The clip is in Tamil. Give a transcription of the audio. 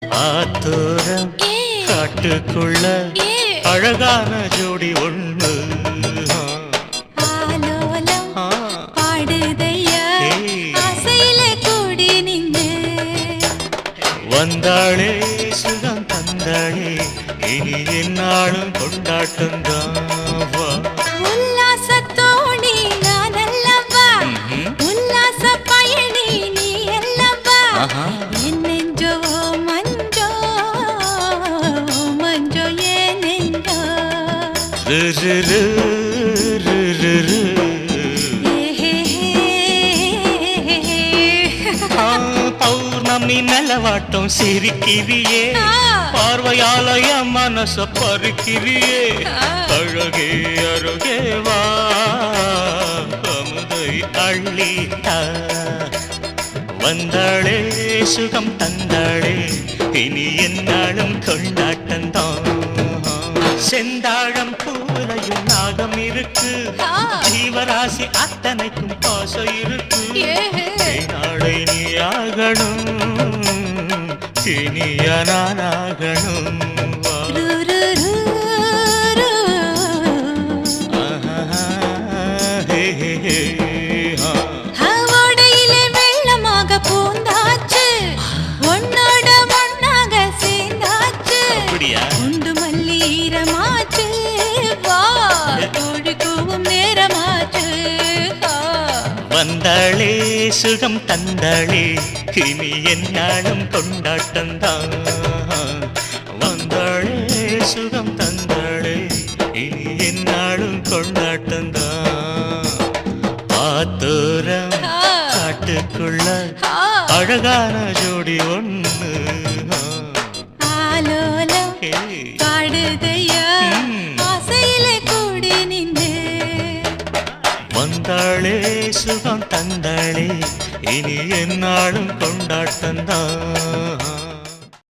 ஆத்தோரம் காட்டுக்குள்ள அழகான ஜோடி ஒண்ணு ஆலோலம் பாடுதையா ஆசையில கூடி நின்று வந்தாளே சுகம் தந்தாளே இனி என்னாலும் கொண்டாட்டம் தான் உல்லாசத்தோணி நான் அல்லவா உல்லாச பயணி நீ அல்லவா என் நெஞ்சோ மஞ்சோ மஞ்சோ ஏன் நெஞ்சோ பௌர்ணமி நிலவாட்டம் சிரிக்கிறியே பார்வையாலய மனச பறிக்கிறியே அழகே அருகே வா அமுதை அள்ளித்தா வந்தாளே சுகம் தந்தாளே இனி என்னாலும் கொண்டாட்டந்தான் செந்தாழம் பூலையும் நாகம் இருக்கு ஜீவராசி அத்தனைக்கும் பாசம் இருக்கு நாளை நீ ஆகணும் இனிய நானாகணும் அவடையிலே வெள்ளமாக பூந்தாச்சு ஒன்னோட ஒன்னாக சேர்ந்தாச்சு உண்டு மல்லீரமாச்சு வா கோழி கூவும் நேரமாச்சு வந்தாளே சுகம் தந்தாளே இனி என்னாலும் கொண்டாட்டந்தான் வந்தாளே சுகம் தந்தாளே இனி என்னாலும் கொண்டாட்டந்தான் ஆத்தோரம் காட்டுக்குள்ள அழகான ஜோடி ஒண்ணு ஆலோலம் பாடுதையா ஆசையில கூடி நின்று வந்தாளே சுகம் தந்தாளே இனி என்னாலும் கொண்டாட்டந்தான்